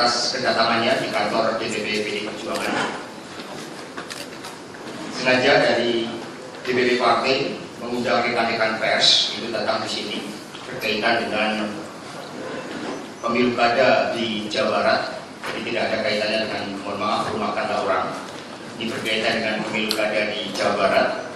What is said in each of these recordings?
atas kedatangannya di kantor DPP PDI Perjuangan. Sengaja dari DPP Partai mengundang rekan-rekan pers itu datang di sini berkaitan dengan pemilu kada di Jawa Barat. Jadi tidak ada kaitannya dengan, mohon maaf, rumah tangga orang. Ini berkaitan dengan pemilu kada di Jawa Barat.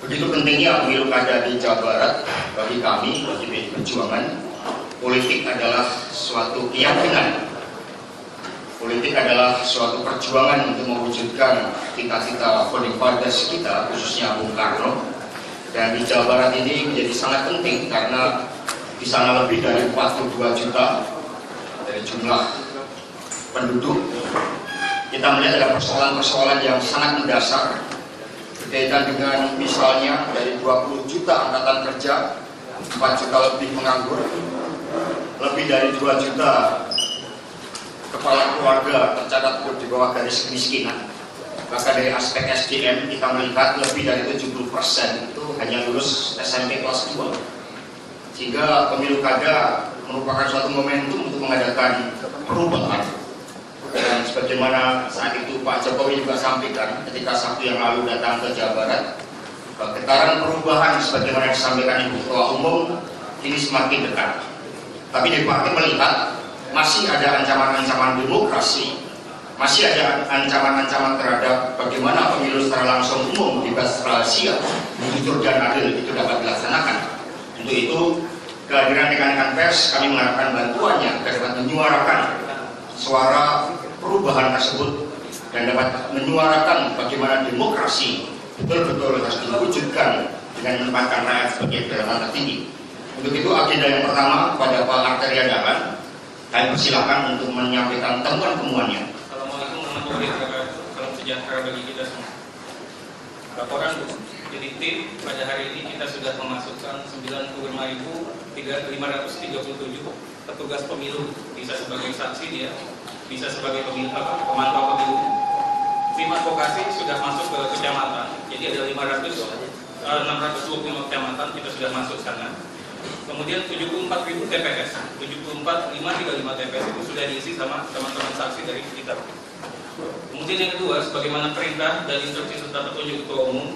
Begitu pentingnya pemilu kada di Jawa Barat bagi kami, bagi PDI Perjuangan. Politik adalah suatu keyakinan. Politik adalah suatu perjuangan untuk mewujudkan cita-cita founding fathers kita, khususnya Bung Karno. Dan di Jawa Barat ini menjadi sangat penting karena di sana lebih dari 42 juta dari jumlah penduduk. Kita melihat ada persoalan-persoalan yang sangat mendasar berkaitan dengan misalnya dari 20 juta angkatan kerja, 4 juta lebih menganggur, lebih dari 2 juta kepala keluarga tercatat di bawah garis kemiskinan. Bahkan dari aspek SDM kita melihat lebih dari 70% itu hanya lulus SMP kelas 2. Sehingga pemilu kada merupakan suatu momentum untuk mengadakan perubahan. Dan sebagaimana saat itu Pak Jokowi juga sampaikan ketika Sabtu yang lalu datang ke Jawa Barat, getaran perubahan sebagaimana disampaikan Ibu Ketua Umum ini semakin dekat. Tapi di partai melihat masih ada ancaman-ancaman demokrasi, masih ada ancaman-ancaman terhadap bagaimana pemilu secara langsung umum, bebas, rahasia, jujur dan adil itu dapat dilaksanakan. Untuk itu, kehadiran rekan-rekan pers kami mengharapkan bantuannya agar dapat menyuarakan suara perubahan tersebut dan dapat menyuarakan bagaimana demokrasi betul-betul harus diwujudkan dengan menempatkan rakyat sebagai garda tertinggi. Untuk itu agenda yang pertama kepada Pak Arteria Dahlan, kami persilakan untuk menyampaikan temuan-temuannya. Assalamualaikum warahmatullahi wabarakatuh. Salam sejahtera bagi kita semua. Laporan Bu, jadi tim pada hari ini kita sudah memasukkan 95.537 petugas pemilu, bisa sebagai saksi dia, bisa sebagai pemantau pemilu. Tim advokasi sudah masuk ke kecamatan, jadi ada 625 kecamatan kita sudah masuk sana. Kemudian 74.000 TPS, 74.535 TPS itu sudah diisi sama teman-teman saksi dari kita. Kemudian yang kedua, sebagaimana perintah dan instruksi serta petunjuk Ketua Umum,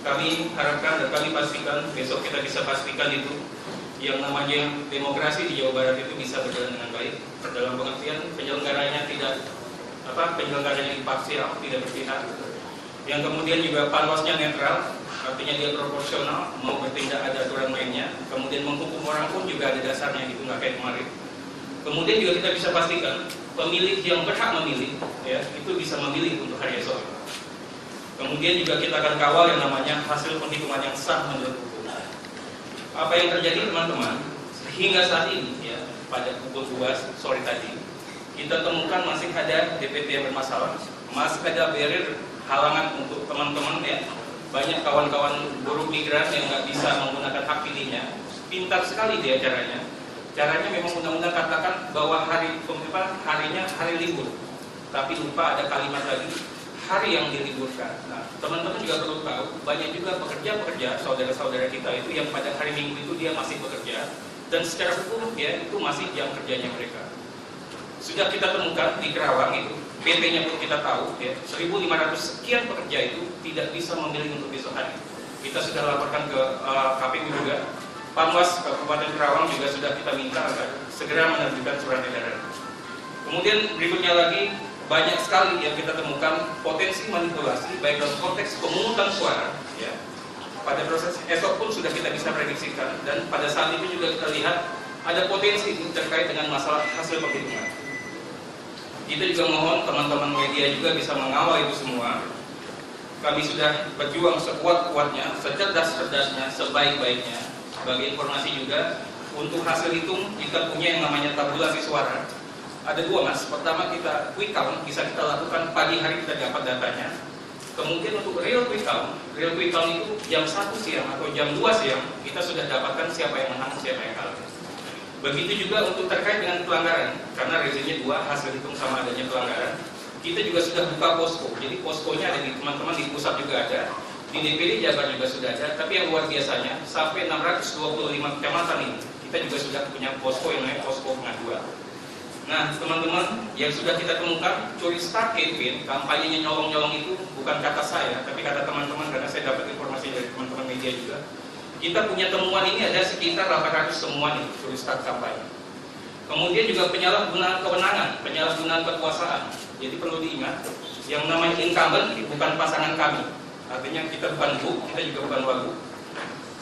kami harapkan dan kami pastikan, besok kita bisa pastikan itu yang namanya demokrasi di Jawa Barat itu bisa berjalan dengan baik. Dalam pengertian penyelenggaranya penyelenggaranya imparsial, tidak berpihak. Yang kemudian juga panwasnya netral, artinya dia proporsional, mau bertindak ada aturan mainnya. Kemudian menghukum orang pun juga ada dasarnya, gitu, nggak kayak kemarin. Kemudian juga kita bisa pastikan pemilih yang berhak memilih, ya, itu bisa memilih untuk hari esok. Kemudian juga kita akan kawal yang namanya hasil penghitungan yang sah menurut hukum. Apa yang terjadi teman-teman hingga saat ini, ya, pada pukul 2 sore tadi, kita temukan masih ada DPT yang bermasalah, masih ada barrier halangan untuk teman-teman, ya. Banyak kawan-kawan buruh migran yang nggak bisa menggunakan hak pilihnya. Pintar sekali dia caranya. Caranya memang undang-undang katakan bahwa harinya hari libur. Tapi lupa ada kalimat lagi, hari yang diliburkan. Nah, teman-teman juga perlu tahu, banyak juga pekerja-pekerja, saudara-saudara kita itu yang pada hari Minggu itu dia masih bekerja. Dan secara hukum ya itu masih jam kerjanya mereka. Sudah kita temukan di Kerawang itu, PT-nya pun kita tahu, ya, 1.500 sekian pekerja itu tidak bisa memilih untuk besok hari. Kita sudah laporkan ke KPU juga. Panwas Kabupaten Kerawang juga sudah kita minta agar segera menerbitkan surat edaran. Kemudian berikutnya lagi, banyak sekali yang kita temukan potensi manipulasi baik dalam konteks pemungutan suara, ya. Pada proses esok pun sudah kita bisa prediksikan, dan pada saat itu juga kita lihat ada potensi terkait dengan masalah hasil penghitungan. Kita juga mohon teman-teman media juga bisa mengawal itu semua. Kami sudah berjuang sekuat-kuatnya, secerdas-cerdasnya, sebaik-baiknya. Sebagai informasi juga, untuk hasil hitung kita punya yang namanya tabulasi suara. Ada dua, Mas. Pertama kita quick count, bisa kita lakukan pagi hari kita dapat datanya. Kemudian untuk real quick count itu jam 1 siang atau jam 2 siang kita sudah dapatkan siapa yang menang, siapa yang kalah. Begitu juga untuk terkait dengan pelanggaran, karena rezimnya 2, hasil hitung sama adanya pelanggaran. Kita juga sudah buka posko, jadi poskonya ada di teman-teman di pusat juga ada, di DPD Jabar juga sudah ada. Tapi yang luar biasanya sampai 625 kecamatan ini kita juga sudah punya posko yang namanya posko pengaduan. Nah, teman-teman yang sudah kita temukan, curi start campaign, kampanyenya nyolong-nyolong itu bukan kata saya, tapi kata teman-teman karena saya dapat informasi dari teman-teman media juga. Kita punya temuan ini ada sekitar 800 temuan itu, curi start kampanye. Kemudian juga penyalahgunaan kewenangan, penyalahgunaan kekuasaan. Jadi perlu diingat, yang namanya incumbent bukan pasangan kami. Artinya kita bukan Bu, kita juga bukan Wagub.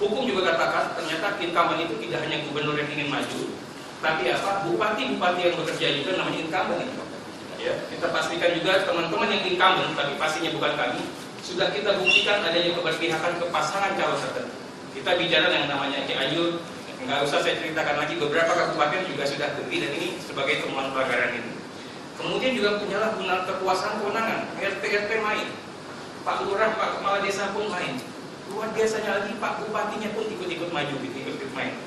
Hukum juga katakan ternyata incumbent itu tidak hanya gubernur yang ingin maju, tapi apa? Bupati-bupati yang bekerja juga namanya incumbent itu. Ya, kita pastikan juga teman-teman yang incumbent, tapi pastinya bukan kami, sudah kita buktikan adanya keberpihakan ke pasangan calon tertentu. Kita bicara yang namanya Cianjur, nggak usah saya ceritakan lagi, beberapa kabupaten juga sudah bukti dan ini sebagai temuan pelanggaran ini. Kemudian juga penyalahgunaan kekuasaan kewenangan, RT main, Pak Lurah, Pak Kepala Desa pun main. Luar biasanya lagi Pak Bupatinya pun ikut-ikut maju, ikut-ikut main.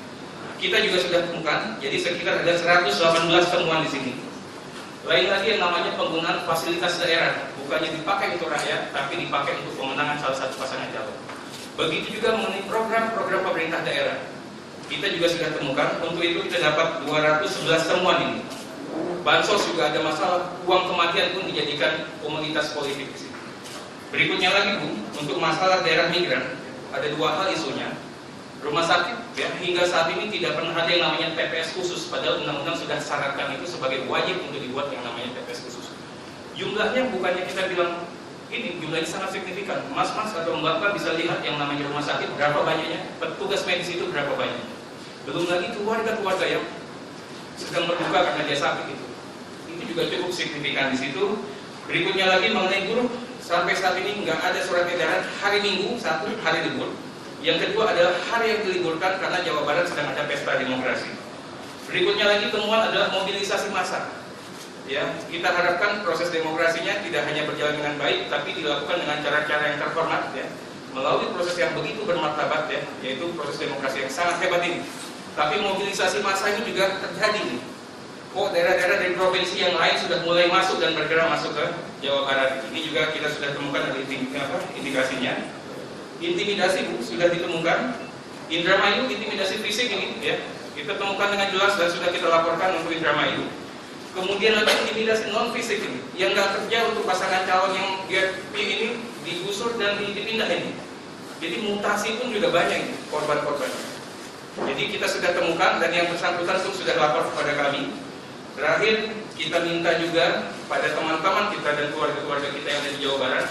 Kita juga sudah temukan, jadi sekitar ada 118 temuan di sini. Lain lagi yang namanya penggunaan fasilitas daerah, bukannya dipakai untuk rakyat, tapi dipakai untuk pemenangan salah satu pasangan calon. Begitu juga mengenai program-program pemerintah daerah. Kita juga sudah temukan, untuk itu kita dapat 211 temuan ini. Bansos juga ada masalah, uang kematian pun dijadikan komoditas politik di sini. Berikutnya lagi Bu, untuk masalah daerah migran, ada dua hal isunya. Rumah sakit, ya, hingga saat ini tidak pernah ada yang namanya TPS khusus, padahal undang-undang sudah syaratkan itu sebagai wajib untuk dibuat yang namanya TPS khusus. Jumlahnya bukannya kita bilang ini jumlahnya sangat signifikan. Mas-mas atau mbak-mbak bisa lihat yang namanya rumah sakit berapa banyaknya, petugas medis itu berapa banyak. Belum lagi keluarga-keluarga yang sedang berduka karena dia sakit itu juga cukup signifikan di situ. Berikutnya lagi mengenai guru, sampai saat ini nggak ada surat edaran hari Minggu, satu hari libur. Yang kedua adalah hari yang diliburkan karena Jawa Barat sedang ada pesta demokrasi. Berikutnya lagi temuan adalah mobilisasi massa. Ya, kita harapkan proses demokrasinya tidak hanya berjalan dengan baik, tapi dilakukan dengan cara-cara yang terhormat, ya, melalui proses yang begitu bermartabat, ya, yaitu proses demokrasi yang sangat hebat ini. Tapi mobilisasi massa ini juga terjadi nih. Kok daerah-daerah dari provinsi yang lain sudah mulai masuk dan bergerak masuk ke Jawa Barat. Ini juga kita sudah temukan ada indikasinya. Intimidasi Bu, sudah ditemukan. Indramayu intimidasi fisik ini, ya, kita temukan dengan jelas dan sudah kita laporkan untuk Indramayu. Kemudian lagi intimidasi non fisik ini, yang nggak kerja untuk pasangan calon yang GP ini digusur dan dipindah ini. Jadi mutasi pun juga banyak ini korban-korban. Jadi kita sudah temukan dan yang bersangkutan pun sudah lapor kepada kami. Terakhir kita minta juga pada teman-teman kita dan keluarga-keluarga kita yang ada di Jawa Barat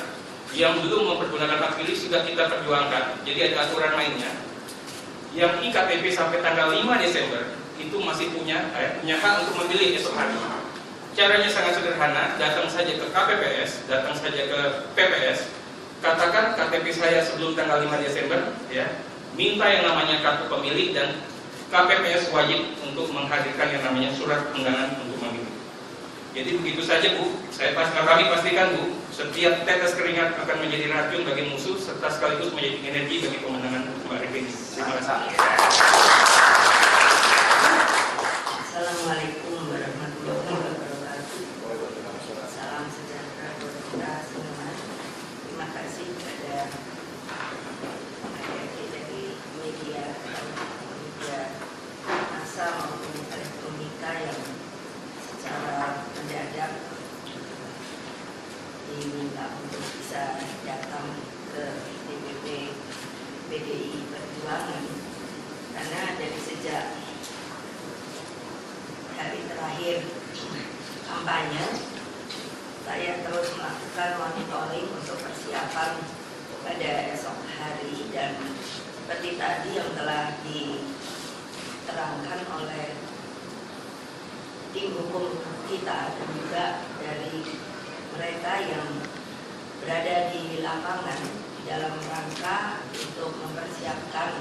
yang belum mempergunakan hak pilih sudah kita perjuangkan. Jadi ada aturan mainnya. Yang IKTP sampai tanggal 5 Desember itu masih punya hak untuk memilih esok hari. Caranya sangat sederhana, datang saja ke KPPS, datang saja ke PPS, katakan KTP saya sebelum tanggal 5 Desember, ya, minta yang namanya kartu pemilih dan KPPS wajib untuk menghadirkan yang namanya surat undangan untuk memilih. Jadi begitu saja Bu, kami pastikan Bu, setiap tetes keringat akan menjadi racun bagi musuh serta sekaligus menjadi energi bagi kemenangan Mbak Reveni. Terima kasih. Assalamualaikum warahmatullahi wabarakatuh. Salam sejahtera buat kita semua. Terima kasih kepada adik-adik dari media massa maupun elektronika yang secara mendadak diminta untuk bisa datang ke DPP PDI Perjuangan, karena dari sejak hari terakhir kampanye saya terus melakukan monitoring untuk persiapan pada esok hari, dan seperti tadi yang telah diterangkan oleh tim hukum kita dan juga dari mereka yang berada di lapangan dalam rangka untuk mempersiapkan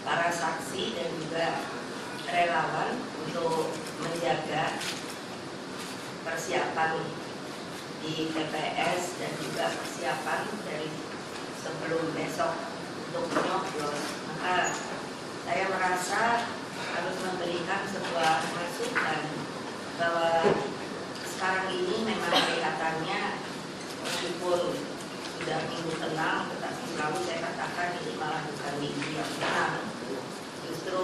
para saksi dan juga relawan untuk menjaga persiapan di TPS dan juga persiapan dari sebelum besok untuk menyoblos. Maka saya merasa harus memberikan sebuah masukan bahwa sekarang ini memang kelihatannya meskipun sudah minggu tenang, tetapi selalu saya katakan ini malah bukan minggu yang tenang. Justru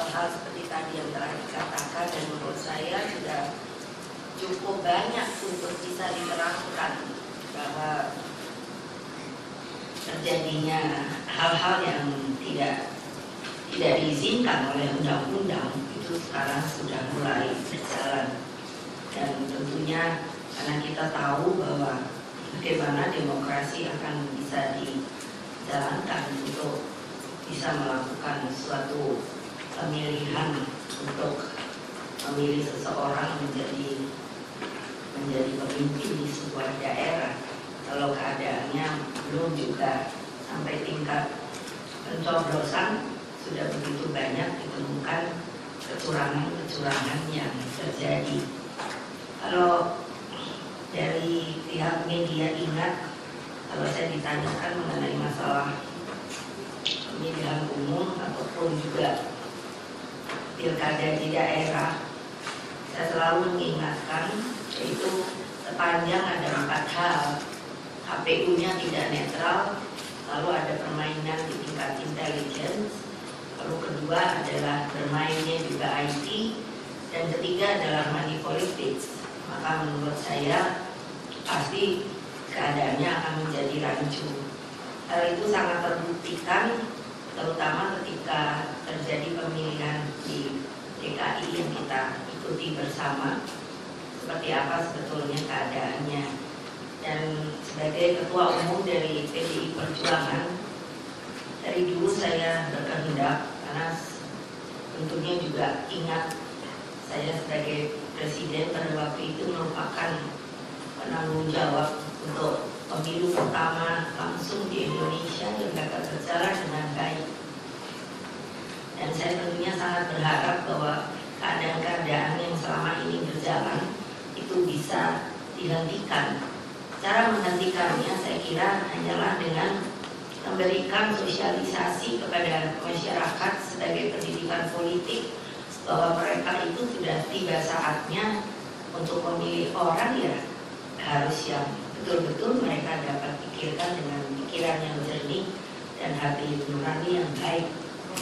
hal-hal seperti tadi yang telah dikatakan, dan menurut saya sudah cukup banyak untuk bisa diterangkan bahwa terjadinya hal-hal yang tidak diizinkan oleh undang-undang itu sekarang sudah mulai berjalan. Dan tentunya karena kita tahu bahwa bagaimana demokrasi akan bisa dijalankan untuk bisa melakukan suatu pemilihan untuk memilih seseorang menjadi pemimpin di sebuah daerah, kalau keadaannya belum juga sampai tingkat pencoblosan, sudah begitu banyak ditemukan kecurangan yang terjadi. Kalau dari pihak media ingat, kalau saya ditanyakan mengenai masalah pemilihan umum ataupun juga pilkada di daerah, saya selalu mengingatkan yaitu sepanjang ada 4 hal. KPU-nya tidak netral, lalu ada permainan di tingkat intelligence, lalu kedua adalah bermainnya juga IT, dan ketiga adalah money politics. Maka menurut saya pasti keadaannya akan menjadi rancu. Hal itu sangat terbuktikan terutama ketika terjadi pemilihan di DKI yang kita ikuti bersama, seperti apa sebetulnya keadaannya. Dan sebagai ketua umum dari PDI Perjuangan, dari dulu saya berkehendak, karena tentunya juga ingat saya sebagai presiden pada waktu itu merupakan penanggung jawab untuk pemilu pertama langsung di Indonesia yang dapat berjalan dengan baik. Dan saya tentunya sangat berharap bahwa keadaan-keadaan yang selama ini berjalan itu bisa dihentikan. Cara menghentikannya saya kira hanyalah dengan memberikan sosialisasi kepada masyarakat sebagai pendidikan politik bahwa mereka itu sudah tiba saatnya untuk memilih orang ya harus yang betul-betul mereka dapat pikirkan dengan pikiran yang jernih dan hati nurani yang baik.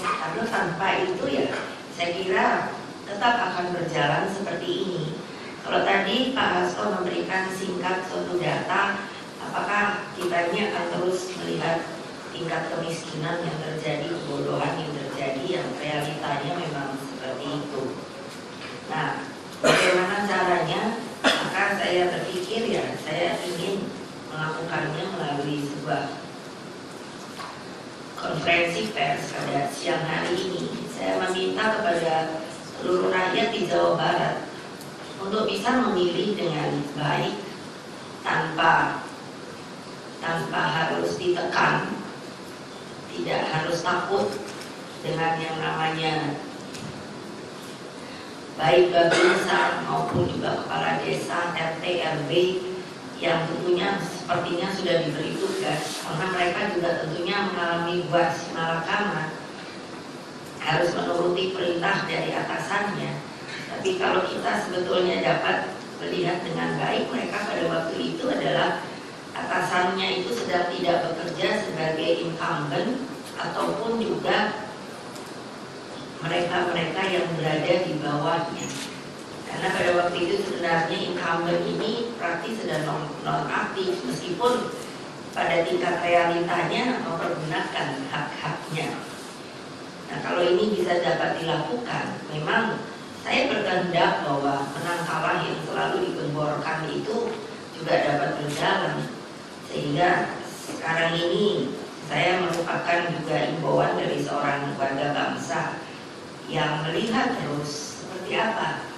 Karena tanpa itu ya saya kira tetap akan berjalan seperti ini. Kalau tadi Pak Hasto memberikan singkat suatu data, apakah kita ini akan terus melihat tingkat kemiskinan yang terjadi, kebodohan yang terjadi, yang realitanya memang seperti itu. Nah, bagaimana caranya? Maka saya berpikir ya, saya ingin melakukannya melalui sebuah konferensi pers pada siang hari ini. Saya meminta kepada seluruh rakyat di Jawa Barat untuk bisa memilih dengan baik tanpa harus ditekan, tidak harus takut dengan yang namanya baik babinsa maupun juga kepala desa, RT, RW yang tentunya sepertinya sudah diberi tugas, karena mereka juga tentunya mengalami buas malakama, harus menuruti perintah dari atasannya. Tapi kalau kita sebetulnya dapat melihat dengan baik, mereka pada waktu itu adalah atasannya itu sedang tidak bekerja sebagai incumbent ataupun juga mereka-mereka yang berada di bawahnya. Karena pada waktu itu sebenarnya incumbent ini praktis sudah non-aktif, meskipun pada tingkat realitanya mempergunakan hak-haknya. Nah, kalau ini bisa dapat dilakukan, memang saya berkehendak bahwa menang kalah yang selalu digemborkan itu juga dapat berjalan. Sehingga sekarang ini saya merupakan juga imbauan dari seorang warga bangsa yang melihat terus seperti apa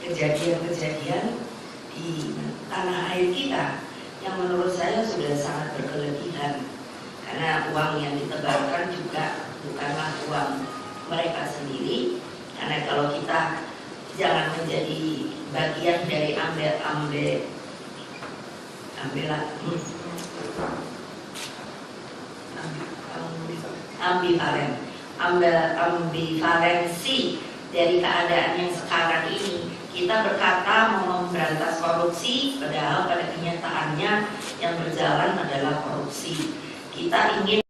kejadian-kejadian di tanah air kita yang menurut saya sudah sangat berkelebihan. Karena uang yang ditebarkan juga bukanlah uang mereka sendiri. Karena kalau kita jangan menjadi bagian dari ambivalensi dari keadaan yang sekarang ini. Kita berkata mau memberantas korupsi, padahal pada kenyataannya yang berjalan adalah korupsi. Kita ingin